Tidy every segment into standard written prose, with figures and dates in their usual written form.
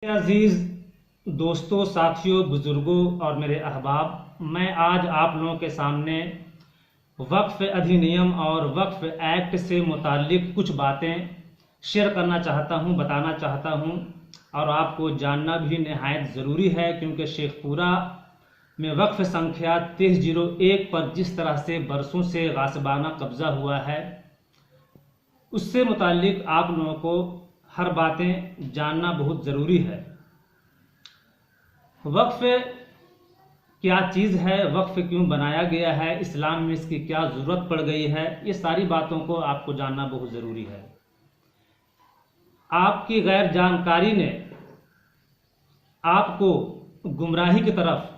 अजीज दोस्तों, साथियों, बुजुर्गों और मेरे अहबाब, मैं आज आप लोगों के सामने वक्फ अधिनियम और वक्फ एक्ट से मुताल्लिक कुछ बातें शेयर करना चाहता हूं, बताना चाहता हूं और आपको जानना भी निहायत ज़रूरी है, क्योंकि शेखपुरा में वक्फ संख्या 2301 पर जिस तरह से बरसों से गासिबाना कब्ज़ा हुआ है, उससे मुताल्लिक आप लोगों को हर बातें जानना बहुत ज़रूरी है। वक्फ क्या चीज़ है, वक्फ क्यों बनाया गया है, इस्लाम में इसकी क्या ज़रूरत पड़ गई है, ये सारी बातों को आपको जानना बहुत ज़रूरी है। आपकी गैर जानकारी ने आपको गुमराही की तरफ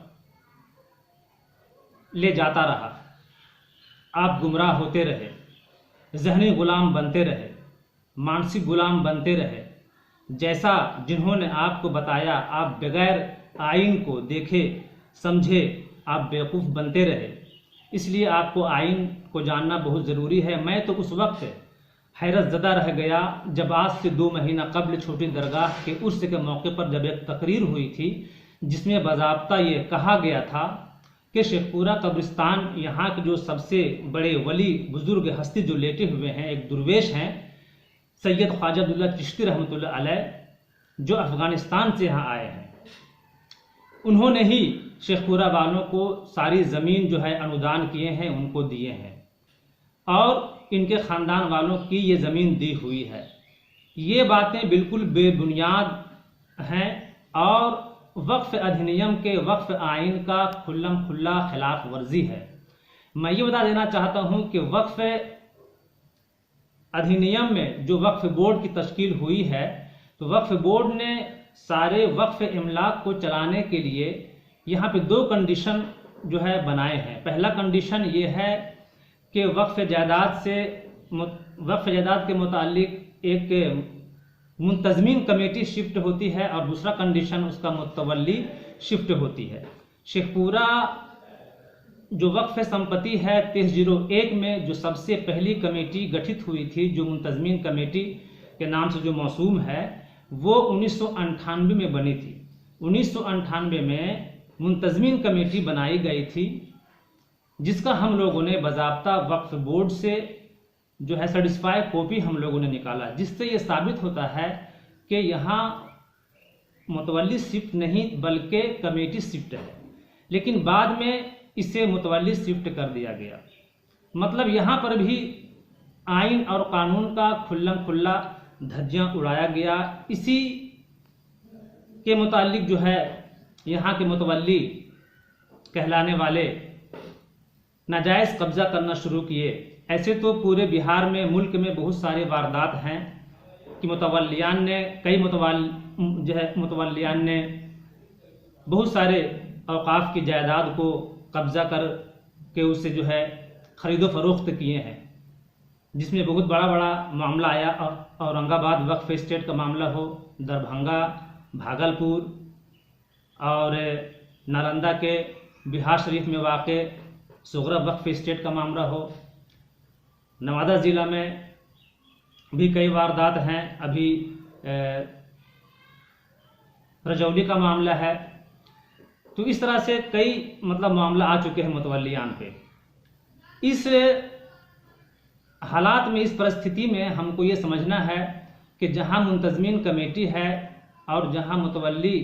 ले जाता रहा, आप गुमराह होते रहे, ज़हनी गुलाम बनते रहे, मानसिक गुलाम बनते रहे। जैसा जिन्होंने आपको बताया, आप बगैर आइन को देखे समझे आप बेवकूफ़ बनते रहे। इसलिए आपको आइन को जानना बहुत ज़रूरी है। मैं तो उस वक्त हैरत ज़दा रह गया जब आज से 2 महीना कबल छोटी दरगाह के उर्स के मौके पर जब एक तकरीर हुई थी, जिसमें बाज़ाब्ता ये कहा गया था कि शेखपुरा कब्रिस्तान यहाँ के जो सबसे बड़े वली बुज़ुर्ग हस्ती जो लेटे हुए हैं, एक दुर्वेश हैं सैयद ख्वाजा अब्दुल्ला चिश्ती रहमतुल्लाह अलैह, जो अफ़गानिस्तान से यहाँ आए हैं। उन्होंने ही शेखपुरा वालों को सारी ज़मीन जो है अनुदान किए हैं, उनको दिए हैं और इनके ख़ानदान वालों की ये ज़मीन दी हुई है। ये बातें बिल्कुल बेबुनियाद हैं और वक्फ अधिनियम के वक्फ आइन का खुल्लम खुल्ला खिलाफ वर्जी है। मैं ये बता देना चाहता हूँ कि वक्फ अधिनियम में जो वक्फ बोर्ड की तश्कील हुई है, तो वक्फ बोर्ड ने सारे वक्फ इमलाक को चलाने के लिए यहाँ पे 2 कंडीशन जो है बनाए हैं। पहला कंडीशन ये है कि वक्फ जायदाद के मुतालिक एक मुंतज़मीन कमेटी शिफ्ट होती है और दूसरा कंडीशन उसका मुतवल्ली शिफ्ट होती है। शेखपुरा जो वक्फ संपत्ति है 2301 में जो सबसे पहली कमेटी गठित हुई थी, जो मुंतज़मीन कमेटी के नाम से जो मौसूम है, वो 1998 में बनी थी। 1998 में मुंतज़मीन कमेटी बनाई गई थी, जिसका हम लोगों ने बाज़ाब्ता वक्फ बोर्ड से जो है सर्टिफाइड कॉपी हम लोगों ने निकाला, जिससे ये साबित होता है कि यहाँ मुतवल्ली शिफ्ट नहीं बल्कि कमेटी शिफ्ट है। लेकिन बाद में इसे मुतवल्ली शिफ्ट कर दिया गया। मतलब यहाँ पर भी आइन और कानून का खुल्लम खुल्ला धज्जियाँ उड़ाया गया। इसी के मुतालिक जो है यहाँ के मुतवल्ली कहलाने वाले नाजायज़ कब्ज़ा करना शुरू किए। ऐसे तो पूरे बिहार में, मुल्क में बहुत सारे वारदात हैं कि मुतवल्लियान ने बहुत सारे औकाफ की जायदाद को कब्ज़ा कर के उससे जो है ख़रीदो फरोख्त किए हैं, जिसमें बहुत बड़ा मामला आया। औरंगाबाद वक्फ स्टेट का मामला हो, दरभंगा, भागलपुर और नालंदा के बिहार शरीफ में वाक़ सुगरा वक्फ स्टेट का मामला हो, नवादा ज़िला में भी कई वारदात हैं। अभी रजौली का मामला है। तो इस तरह से कई मामला आ चुके हैं मुतवल्लियान पे। इस हालात में, इस परिस्थिति में हमको ये समझना है कि जहाँ मुंतज़मीन कमेटी है और जहाँ मुतवल्ली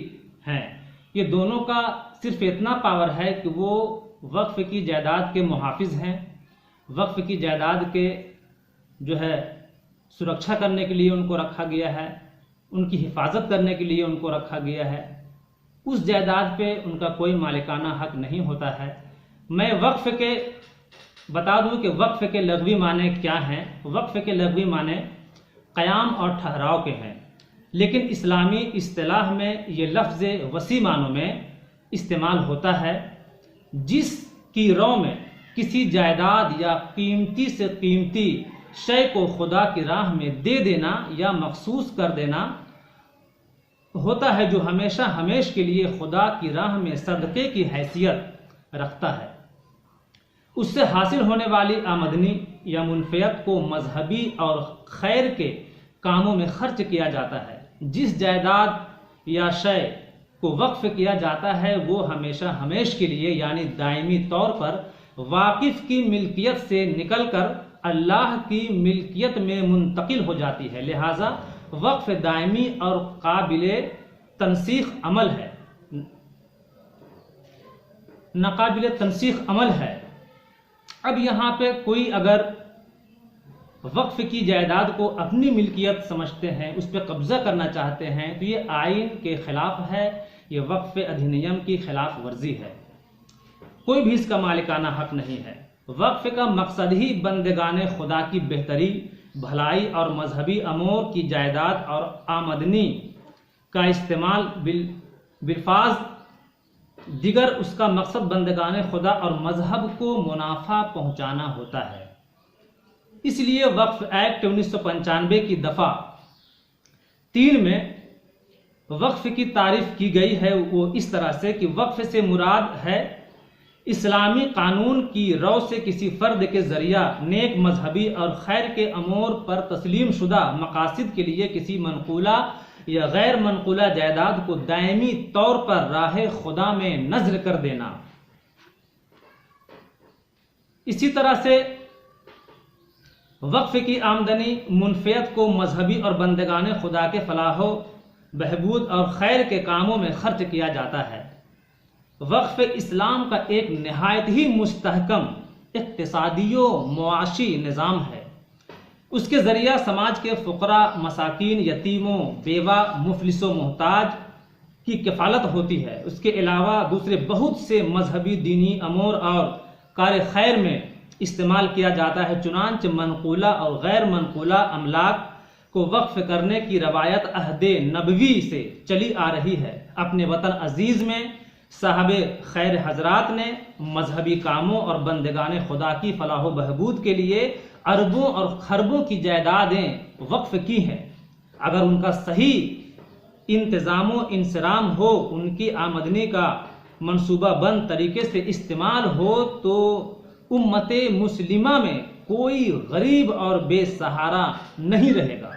हैं, ये दोनों का सिर्फ इतना पावर है कि वो वक्फ की जायदाद के मुहाफिज हैं। वक्फ की जायदाद के जो है सुरक्षा करने के लिए उनको रखा गया है, उनकी हिफाजत करने के लिए उनको रखा गया है। उस जायदाद पे उनका कोई मालिकाना हक नहीं होता है। मैं वक्फ के बता दूं कि वक्फ के लग़वी माने क्या हैं। वक्फ के लग़वी माने क़याम और ठहराव के हैं, लेकिन इस्लामी इस्तिलाह में ये लफ्ज़ वसी मानों में इस्तेमाल होता है। जिसकी रौ में किसी जायदाद या कीमती से कीमती शय को खुदा की राह में दे देना या मखसूस कर देना होता है, जो हमेशा हमेश के लिए खुदा की राह में सदक़े की हैसियत रखता है। उससे हासिल होने वाली आमदनी या मुनफ़ियत को मजहबी और खैर के कामों में खर्च किया जाता है। जिस जायदाद या शय को वक्फ किया जाता है वो हमेशा हमेश के लिए यानी दायमी तौर पर वाकिफ की मिल्कियत से निकलकर अल्लाह की मिल्कियत में मुंतकिल हो जाती है। लिहाजा वक्फ दायमी और काबिले तनसीख अमल है, नाकाबिले तनसीख अमल है। अब यहाँ पे कोई अगर वक्फ की जायदाद को अपनी मिल्कियत समझते हैं, उस पर कब्जा करना चाहते हैं, तो ये आइन के खिलाफ है, ये वक्फ अधिनियम की खिलाफ वर्जी है। कोई भी इसका मालिकाना हक नहीं है। वक्फ का मकसद ही बंदगाने खुदा की बेहतरी, भलाई और मजहबी अमूर की जायदाद और आमदनी का इस्तेमाल बिल्फाज दिगर उसका मकसद बंदगाने खुदा और मजहब को मुनाफा पहुंचाना होता है। इसलिए वक्फ एक्ट 1995 की दफा 3 में वक्फ की तारीफ की गई है वो इस तरह से कि वक्फ से मुराद है इस्लामी कानून की रौ से किसी फर्द के जरिया नेक मजहबी और खैर के अमूर पर तस्लीम शुदा मकासद के लिए किसी मनकूला या गैर मनकूला जायदाद को दायमी तौर पर राह खुदा में नज़्र कर देना। इसी तरह से वक्फ की आमदनी मुनफियत को मजहबी और बंदगाने खुदा के फलाहो बहबूद और खैर के कामों में खर्च किया जाता है। वक्फ इस्लाम का एक नहायत ही मुस्तहकम इक्तिसादियो मुआशी निज़ाम है। उसके ज़रिया समाज के फ़ुक़रा, मसाकीन, यतीमों, बेवा, मुफलिसों, मोहताज की किफ़ालत होती है। उसके अलावा दूसरे बहुत से मजहबी, दीनी अमूर और कार खैर में इस्तेमाल किया जाता है। चुनांच मनकूला और गैर मनकूला अमलाक को वक्फ करने की रवायत अहदे नबवी से चली आ रही है। अपने वतन अजीज़ में साहबे खैर हजरात ने मजहबी कामों और बंदगाने खुदा की फलाह बहबूद के लिए अरबों और खरबों की जायदादें वक्फ की हैं। अगर उनका सही इंतज़ामो इंसराम हो, उनकी आमदनी का मनसूबाबंद तरीके से इस्तेमाल हो, तो उम्मते मुस्लिमा में कोई गरीब और बेसहारा नहीं रहेगा।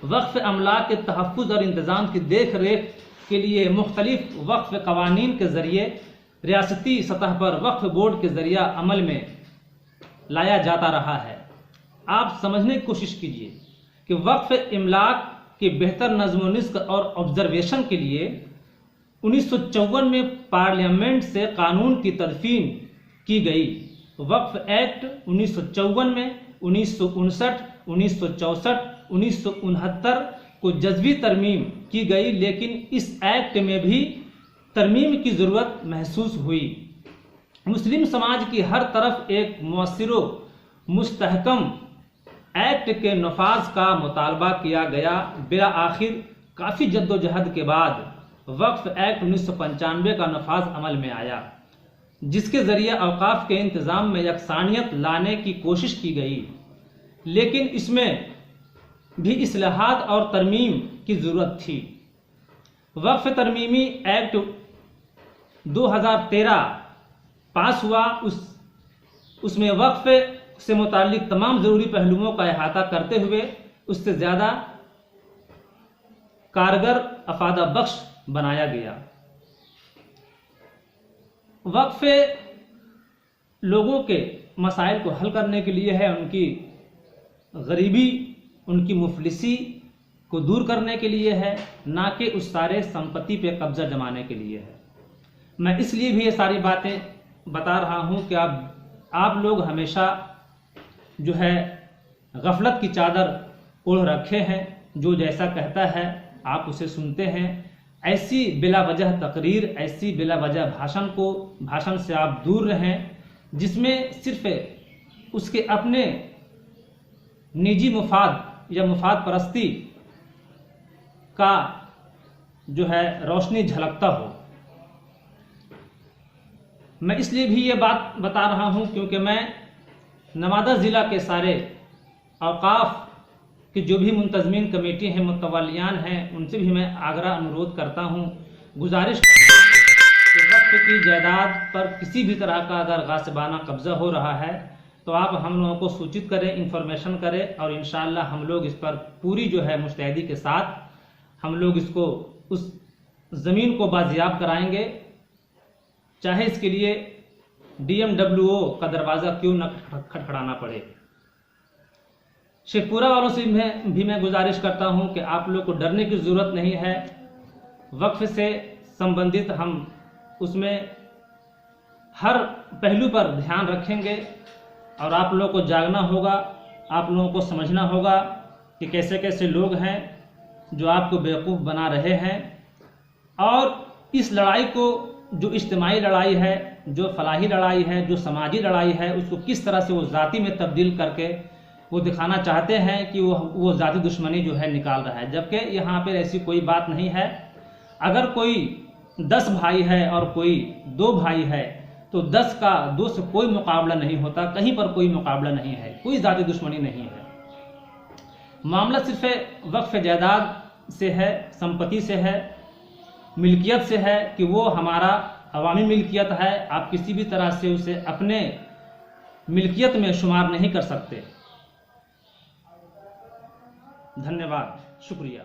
वक्फ अमलाक के तहफ़्फ़ुज़ और इंतज़ाम की देख रेख के लिए मुख्तलिफ वक्फ कवानीन के ज़रिए रियासती सतह पर वक्फ बोर्ड के ज़रिया अमल में लाया जाता रहा है। आप समझने की कोशिश कीजिए कि वक्फ इमलाक के बेहतर नज़्म निस्क और ऑब्जर्वेशन के लिए 1954 में पार्लियामेंट से कानून की तदफीन की गई। वक्फ एक्ट 1954 में 1959, 1964, 1969 को जज़वी तरमीम की गई, लेकिन इस एक्ट में भी तरमीम की ज़रूरत महसूस हुई। मुस्लिम समाज की हर तरफ एक मुअस्सिरो मुस्तहकम एक्ट के नफाज का मुतालबा किया गया। बिला आखिर काफ़ी जद्दोजहद के बाद वक्फ एक्ट 1995 का नफाज अमल में आया, जिसके ज़रिए औकाफ के इंतज़ाम में यकसानियत लाने की कोशिश की गई, लेकिन इसमें भी इस्लाहात और तरमीम की ज़रूरत थी। वक्फ तरमीमी एक्ट 2013 पास हुआ। उसमें वक्फ से मुताल्लिक तमाम ज़रूरी पहलुओं का अहाता करते हुए उससे ज़्यादा कारगर अफादा बख्श बनाया गया। वक्फ लोगों के मसाइल को हल करने के लिए है, उनकी गरीबी, उनकी मुफलिसी को दूर करने के लिए है, ना कि उस सारे संपत्ति पे कब्जा जमाने के लिए है। मैं इसलिए भी ये सारी बातें बता रहा हूँ कि आप लोग हमेशा जो है गफलत की चादर ओढ़ रखे हैं। जो जैसा कहता है आप उसे सुनते हैं। ऐसी बिला वजह तकरीर, ऐसी बिला वजह भाषण से आप दूर रहें, जिसमें सिर्फ उसके अपने निजी मुफाद या मुफाद परस्ती का जो है रोशनी झलकता हो। मैं इसलिए भी ये बात बता रहा हूँ क्योंकि मैं नवादा ज़िला के सारे औकाफ की जो भी मुंतज़मीन कमेटी हैं, मुतवलियान हैं, उनसे भी मैं आग्रह अनुरोध करता हूँ, गुजारिश कि वक्फ की जायदाद पर किसी भी तरह का अगर गासिबाना कब्ज़ा हो रहा है तो आप हम लोगों को सूचित करें, इंफॉर्मेशन करें, और इंशाअल्लाह हम लोग इस पर पूरी जो है मुस्तैदी के साथ हम लोग इसको उस ज़मीन को बाजियाब कराएंगे, चाहे इसके लिए DMWO का दरवाज़ा क्यों न खटखटाना पड़े। शेखपुरा वालों से भी मैं गुजारिश करता हूं कि आप लोग को डरने की ज़रूरत नहीं है। वक्फ से संबंधित हम उसमें हर पहलू पर ध्यान रखेंगे और आप लोगों को जागना होगा, आप लोगों को समझना होगा कि कैसे कैसे लोग हैं जो आपको बेवकूफ़ बना रहे हैं। और इस लड़ाई को, जो इज्तिमाई लड़ाई है, जो फलाही लड़ाई है, जो समाजी लड़ाई है, उसको किस तरह से वो ज़ाती में तब्दील करके वो दिखाना चाहते हैं कि वो ज़ाती दुश्मनी जो है निकाल रहा है, जबकि यहाँ पर ऐसी कोई बात नहीं है। अगर कोई 10 भाई है और कोई 2 भाई है तो 10 का 2 से कोई मुकाबला नहीं होता, कहीं पर कोई मुकाबला नहीं है, कोई ज़ाती दुश्मनी नहीं है। मामला सिर्फ वक्फ जायदाद से है, संपत्ति से है, मिल्कियत से है कि वो हमारा अवामी मिल्कियत है। आप किसी भी तरह से उसे अपने मिल्कियत में शुमार नहीं कर सकते। धन्यवाद, शुक्रिया।